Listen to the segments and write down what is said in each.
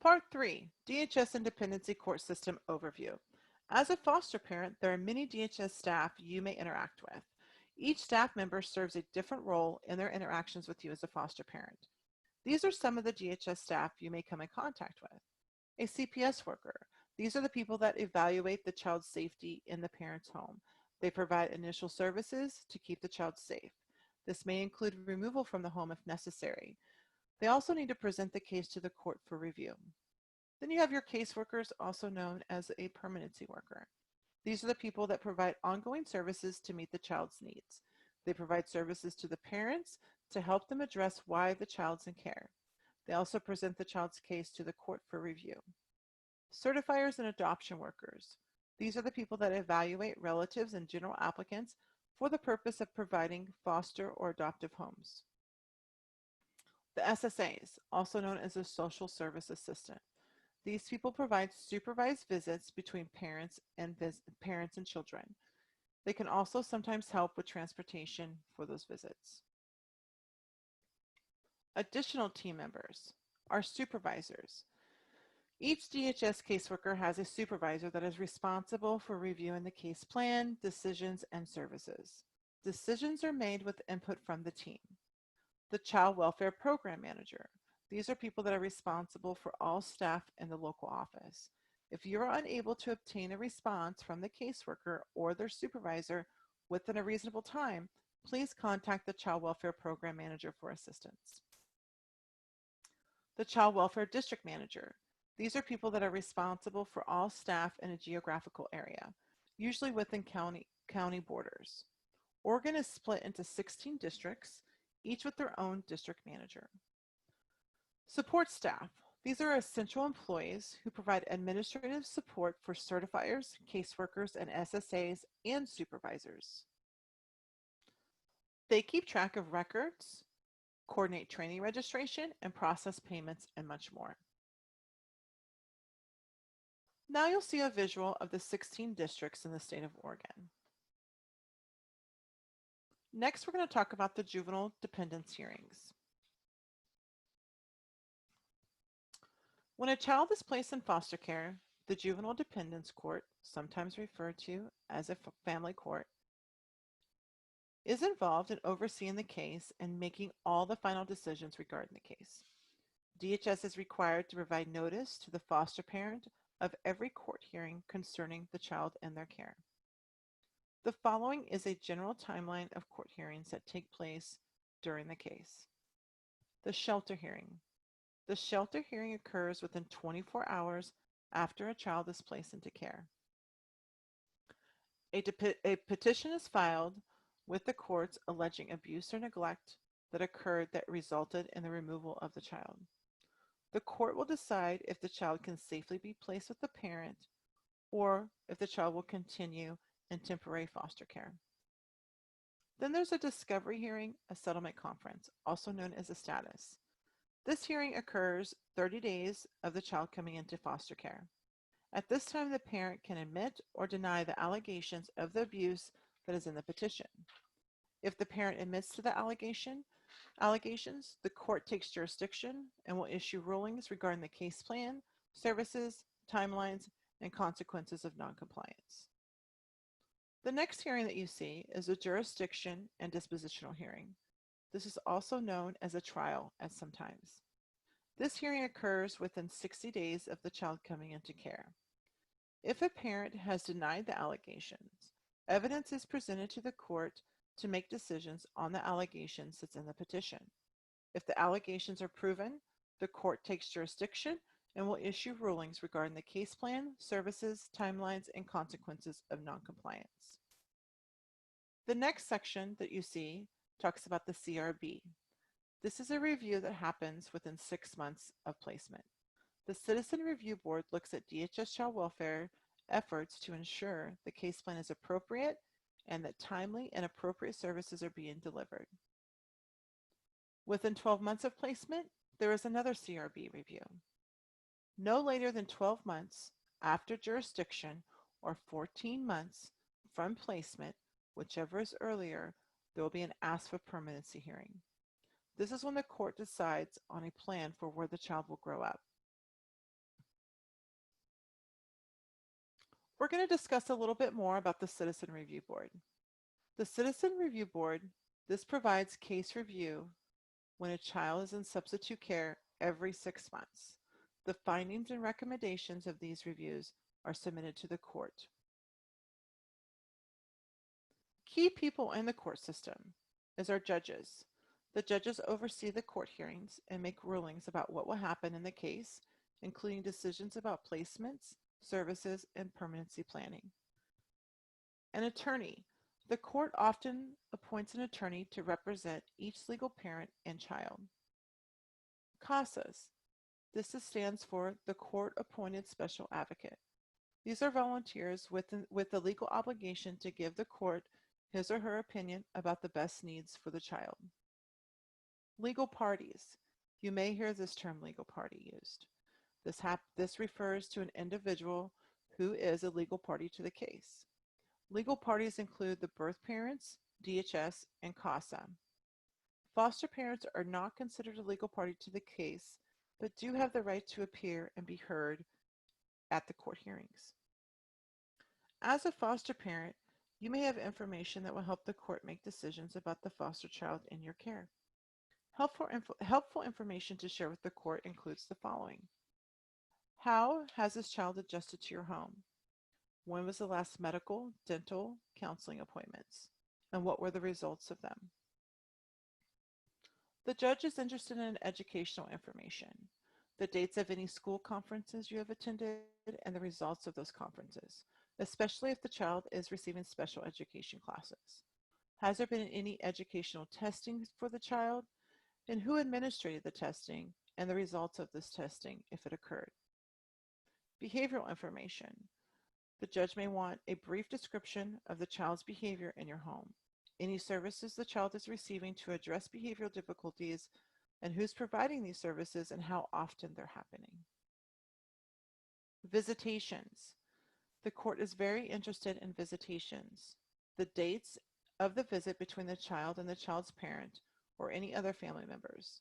Part 3, DHS and Dependency Court System Overview. As a foster parent, there are many DHS staff you may interact with. Each staff member serves a different role in their interactions with you as a foster parent. These are some of the DHS staff you may come in contact with. A CPS worker. These are the people that evaluate the child's safety in the parent's home. They provide initial services to keep the child safe. This may include removal from the home if necessary. They also need to present the case to the court for review. Then you have your caseworkers, also known as a permanency worker. These are the people that provide ongoing services to meet the child's needs. They provide services to the parents to help them address why the child's in care. They also present the child's case to the court for review. Certifiers and adoption workers. These are the people that evaluate relatives and general applicants for the purpose of providing foster or adoptive homes. The SSAs, also known as a social service assistant. These people provide supervised visits between parents and children. They can also sometimes help with transportation for those visits. Additional team members are supervisors. Each DHS caseworker has a supervisor that is responsible for reviewing the case plan, decisions, and services. Decisions are made with input from the team. The Child Welfare Program Manager. These are people that are responsible for all staff in the local office. If you are unable to obtain a response from the caseworker or their supervisor within a reasonable time, please contact the Child Welfare Program Manager for assistance. The Child Welfare District Manager. These are people that are responsible for all staff in a geographical area, usually within county borders. Oregon is split into 16 districts, each with their own district manager. Support staff. These are essential employees who provide administrative support for certifiers, caseworkers, and SSAs and supervisors. They keep track of records, coordinate training registration, and process payments, and much more. Now you'll see a visual of the 16 districts in the state of Oregon. Next, we're going to talk about the juvenile dependence hearings. When a child is placed in foster care, the Juvenile Dependence Court, sometimes referred to as a family court, is involved in overseeing the case and making all the final decisions regarding the case. DHS is required to provide notice to the foster parent of every court hearing concerning the child and their care. The following is a general timeline of court hearings that take place during the case. The shelter hearing. The shelter hearing occurs within 24 hours after a child is placed into care. A petition is filed with the courts alleging abuse or neglect that occurred that resulted in the removal of the child. The court will decide if the child can safely be placed with the parent or if the child will continue in temporary foster care. Then there's a discovery hearing, a settlement conference, also known as a status. This hearing occurs 30 days of the child coming into foster care. At this time, the parent can admit or deny the allegations of the abuse that is in the petition. If the parent admits to the allegations, the court takes jurisdiction and will issue rulings regarding the case plan, services, timelines, and consequences of noncompliance. The next hearing that you see is a jurisdiction and dispositional hearing. This is also known as a trial at some times. This hearing occurs within 60 days of the child coming into care. If a parent has denied the allegations, evidence is presented to the court to make decisions on the allegations that's in the petition. If the allegations are proven, the court takes jurisdiction and will issue rulings regarding the case plan, services, timelines, and consequences of noncompliance. The next section that you see talks about the CRB. This is a review that happens within 6 months of placement. The Citizen Review Board looks at DHS Child Welfare efforts to ensure the case plan is appropriate and that timely and appropriate services are being delivered. Within 12 months of placement, there is another CRB review. No later than 12 months after jurisdiction or 14 months from placement, whichever is earlier, there will be an ask for permanency hearing. This is when the court decides on a plan for where the child will grow up. We're going to discuss a little bit more about the Citizen Review Board. The Citizen Review Board, this provides case review when a child is in substitute care every 6 months. The findings and recommendations of these reviews are submitted to the court. Key people in the court system is our judges. The judges oversee the court hearings and make rulings about what will happen in the case, including decisions about placements, services, and permanency planning. An attorney. The court often appoints an attorney to represent each legal parent and child. CASAs. This stands for the Court Appointed Special Advocate. These are volunteers with the legal obligation to give the court his or her opinion about the best needs for the child. Legal parties. You may hear this term legal party used. This refers to an individual who is a legal party to the case. Legal parties include the birth parents, DHS, and CASA. Foster parents are not considered a legal party to the case, but do have the right to appear and be heard at the court hearings. As a foster parent, you may have information that will help the court make decisions about the foster child in your care. Helpful information to share with the court includes the following. How has this child adjusted to your home? When was the last medical, dental, counseling appointments? And what were the results of them? The judge is interested in educational information, the dates of any school conferences you have attended, and the results of those conferences, especially if the child is receiving special education classes. Has there been any educational testing for the child? And who administered the testing and the results of this testing if it occurred? Behavioral information. The judge may want a brief description of the child's behavior in your home, any services the child is receiving to address behavioral difficulties, and who's providing these services and how often they're happening. Visitations. The court is very interested in visitations. The dates of the visit between the child and the child's parent or any other family members.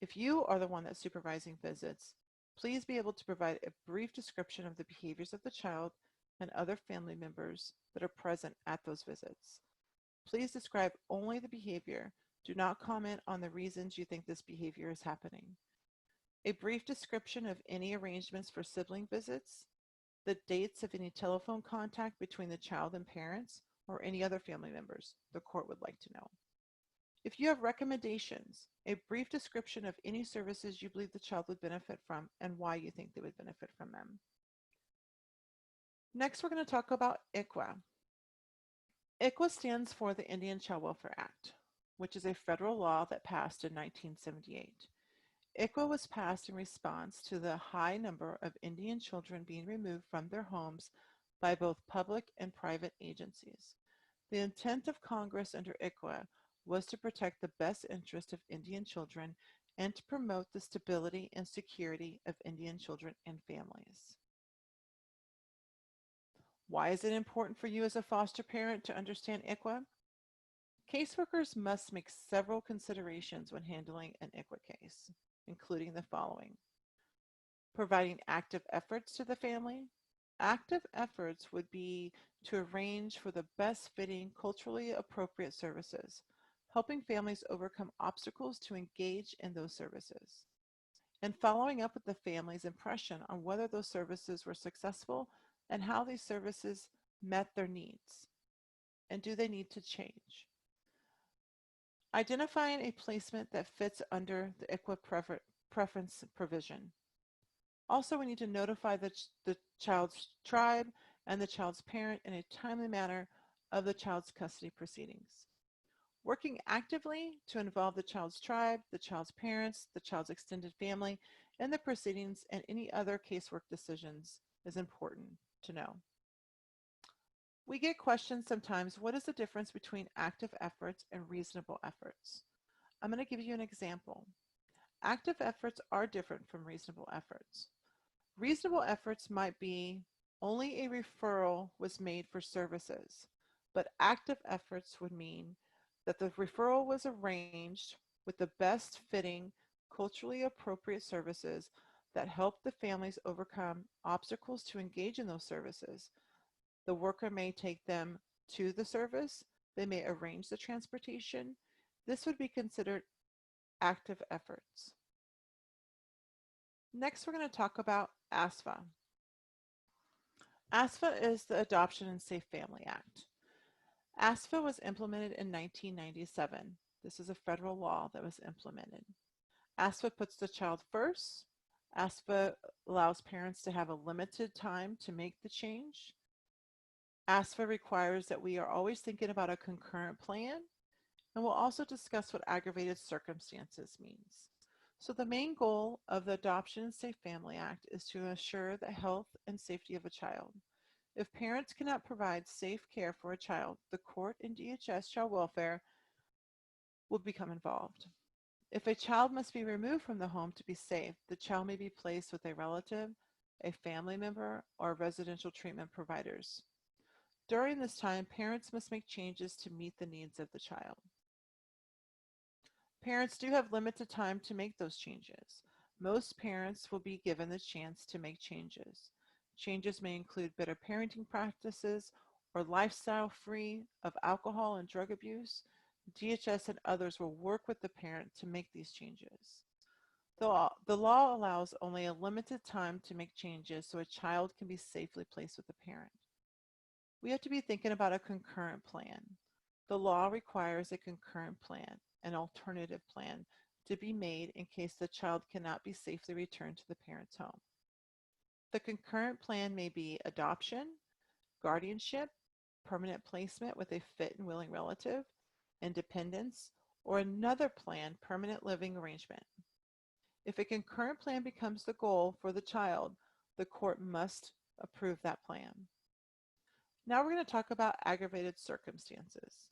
If you are the one that's supervising visits, please be able to provide a brief description of the behaviors of the child and other family members that are present at those visits. Please describe only the behavior. Do not comment on the reasons you think this behavior is happening. A brief description of any arrangements for sibling visits, the dates of any telephone contact between the child and parents or any other family members the court would like to know. If you have recommendations, a brief description of any services you believe the child would benefit from and why you think they would benefit from them. Next, we're going to talk about ICWA. ICWA stands for the Indian Child Welfare Act, which is a federal law that passed in 1978. ICWA was passed in response to the high number of Indian children being removed from their homes by both public and private agencies. The intent of Congress under ICWA was to protect the best interest of Indian children and to promote the stability and security of Indian children and families. Why is it important for you as a foster parent to understand ICWA? Caseworkers must make several considerations when handling an ICWA case, including the following. Providing active efforts to the family. Active efforts would be to arrange for the best fitting, culturally appropriate services, helping families overcome obstacles to engage in those services, and following up with the family's impression on whether those services were successful and how these services met their needs, and do they need to change. Identifying a placement that fits under the ICWA preference provision. Also, we need to notify the child's tribe and the child's parent in a timely manner of the child's custody proceedings. Working actively to involve the child's tribe, the child's parents, the child's extended family, in the proceedings and any other casework decisions is important to know. We get questions sometimes, what is the difference between active efforts and reasonable efforts? I'm going to give you an example. Active efforts are different from reasonable efforts. Reasonable efforts might be only a referral was made for services, but active efforts would mean that the referral was arranged with the best fitting, culturally appropriate services that help the families overcome obstacles to engage in those services, The worker may take them to the service. They may arrange the transportation. This would be considered active efforts. Next, we're going to talk about ASFA. ASFA is the Adoption and Safe Family Act. ASFA was implemented in 1997. This is a federal law that was implemented. ASFA puts the child first. ASFA allows parents to have a limited time to make the change. ASFA requires that we are always thinking about a concurrent plan, and we'll also discuss what aggravated circumstances means. So the main goal of the Adoption and Safe Family Act is to ensure the health and safety of a child. If parents cannot provide safe care for a child, the court and DHS child welfare will become involved. If a child must be removed from the home to be safe, the child may be placed with a relative, a family member, or residential treatment providers. During this time, parents must make changes to meet the needs of the child. Parents do have limited time to make those changes. Most parents will be given the chance to make changes. Changes may include better parenting practices or lifestyle free of alcohol and drug abuse. DHS and others will work with the parent to make these changes. The law allows only a limited time to make changes so a child can be safely placed with a parent. We have to be thinking about a concurrent plan. The law requires a concurrent plan, an alternative plan, to be made in case the child cannot be safely returned to the parent's home. The concurrent plan may be adoption, guardianship, permanent placement with a fit and willing relative, independence, or another plan, permanent living arrangement. If a concurrent plan becomes the goal for the child, the court must approve that plan. Now we're going to talk about aggravated circumstances.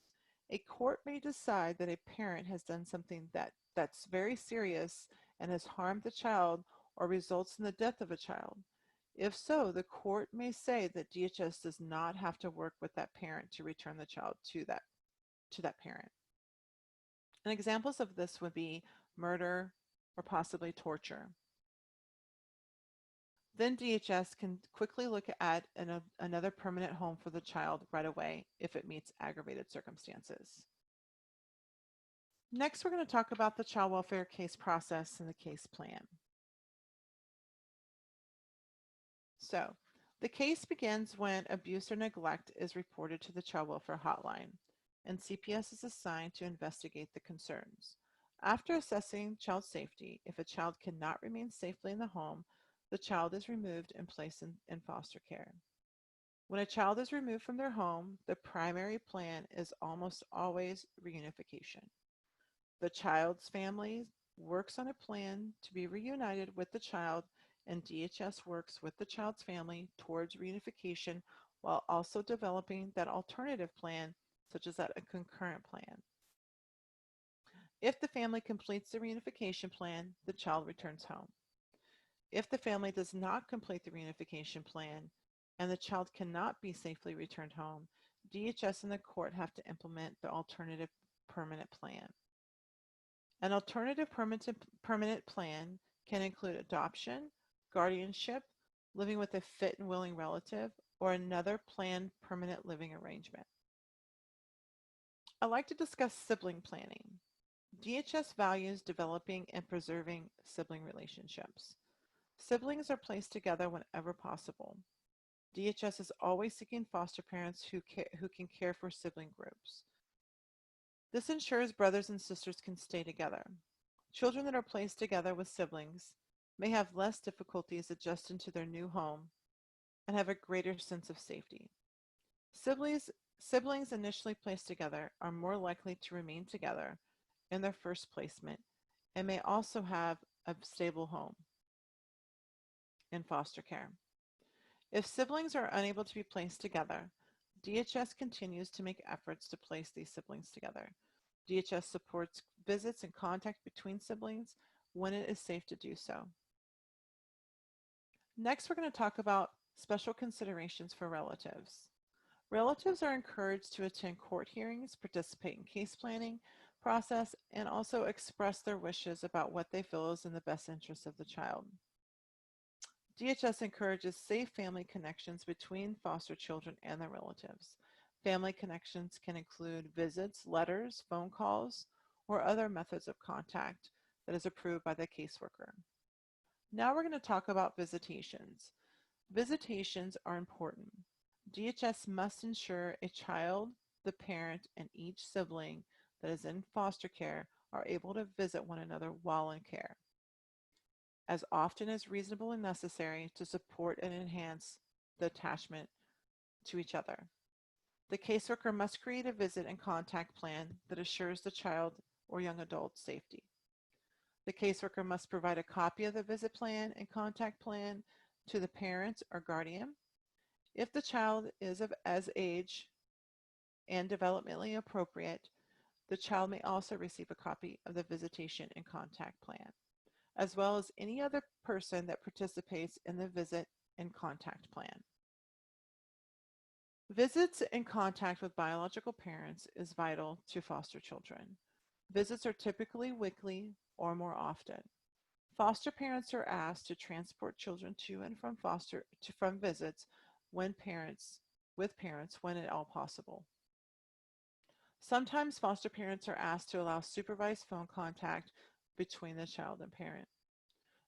A court may decide that a parent has done something that's very serious and has harmed the child or results in the death of a child. If so, the court may say that DHS does not have to work with that parent to return the child to that parent. And examples of this would be murder or possibly torture. Then DHS can quickly look at another permanent home for the child right away if it meets aggravated circumstances. Next, we're going to talk about the child welfare case process and the case plan. So, the case begins when abuse or neglect is reported to the child welfare hotline, and CPS is assigned to investigate the concerns. After assessing child safety, if a child cannot remain safely in the home, the child is removed and placed in foster care. When a child is removed from their home, the primary plan is almost always reunification. The child's family works on a plan to be reunited with the child, and DHS works with the child's family towards reunification while also developing that alternative plan, such as a concurrent plan. If the family completes the reunification plan, the child returns home. If the family does not complete the reunification plan and the child cannot be safely returned home, DHS and the court have to implement the alternative permanent plan. An alternative permanent plan can include adoption, guardianship, living with a fit and willing relative, or another planned permanent living arrangement. I'd like to discuss sibling planning. DHS values developing and preserving sibling relationships. Siblings are placed together whenever possible. DHS is always seeking foster parents who can care for sibling groups. This ensures brothers and sisters can stay together. Children that are placed together with siblings may have less difficulties adjusting to their new home and have a greater sense of safety. Siblings initially placed together are more likely to remain together in their first placement and may also have a stable home in foster care. If siblings are unable to be placed together, DHS continues to make efforts to place these siblings together. DHS supports visits and contact between siblings when it is safe to do so. Next, we're going to talk about special considerations for relatives. Relatives are encouraged to attend court hearings, participate in case planning process, and also express their wishes about what they feel is in the best interest of the child. DHS encourages safe family connections between foster children and their relatives. Family connections can include visits, letters, phone calls, or other methods of contact that is approved by the caseworker. Now we're going to talk about visitations. Visitations are important. DHS must ensure a child, the parent, and each sibling that is in foster care are able to visit one another while in care, as often as reasonable and necessary to support and enhance the attachment to each other. The caseworker must create a visit and contact plan that assures the child or young adult's safety. The caseworker must provide a copy of the visit plan and contact plan to the parent or guardian. If the child is of as age and developmentally appropriate, the child may also receive a copy of the visitation and contact plan, as well as any other person that participates in the visit and contact plan. Visits and contact with biological parents is vital to foster children. Visits are typically weekly or more often. Foster parents are asked to transport children to and from visits with parents when at all possible. Sometimes foster parents are asked to allow supervised phone contact between the child and parent.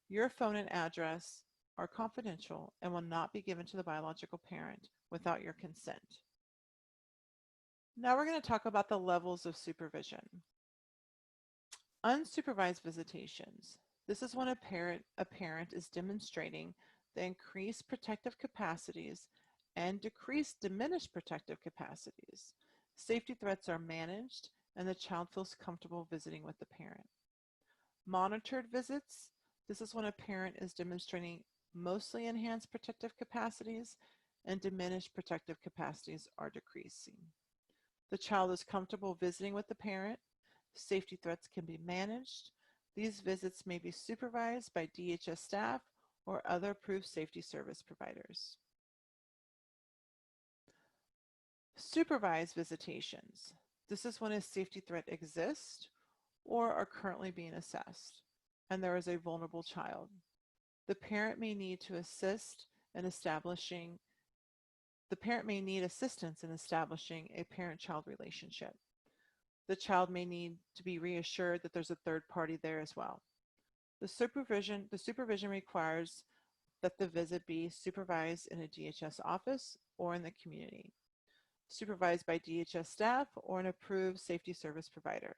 Your phone and address are confidential and will not be given to the biological parent without your consent. Now we're going to talk about the levels of supervision. Unsupervised visitations. This is when a parent is demonstrating the increased protective capacities and decreased diminished protective capacities. Safety threats are managed and the child feels comfortable visiting with the parent. Monitored visits. This is when a parent is demonstrating mostly enhanced protective capacities and diminished protective capacities are decreasing. The child is comfortable visiting with the parent. Safety threats can be managed. These visits may be supervised by DHS staff or other approved safety service providers. Supervised visitations. This is when a safety threat exists or are currently being assessed, and there is a vulnerable child. The parent may need assistance in establishing a parent-child relationship. The child may need to be reassured that there's a third party there as well. The supervision requires that the visit be supervised in a DHS office or in the community, supervised by DHS staff or an approved safety service provider.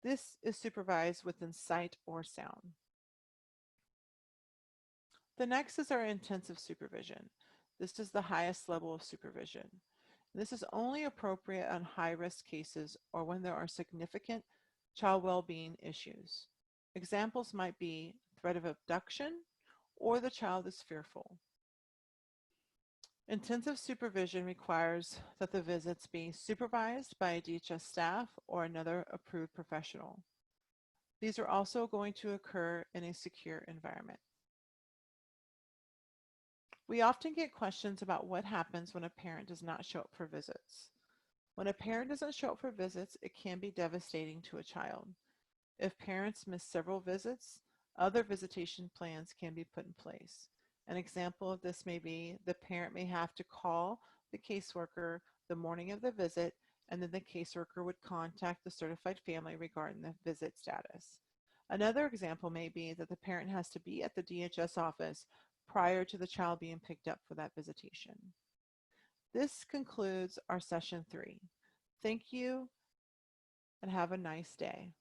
This is supervised within sight or sound. The next is our intensive supervision. This is the highest level of supervision. This is only appropriate on high-risk cases or when there are significant child well-being issues. Examples might be threat of abduction or the child is fearful. Intensive supervision requires that the visits be supervised by a DHS staff or another approved professional. These are also going to occur in a secure environment. We often get questions about what happens when a parent does not show up for visits. When a parent doesn't show up for visits, it can be devastating to a child. If parents miss several visits, other visitation plans can be put in place. An example of this may be the parent may have to call the caseworker the morning of the visit, and then the caseworker would contact the certified family regarding the visit status. Another example may be that the parent has to be at the DHS office prior to the child being picked up for that visitation. This concludes our session 3. Thank you and have a nice day.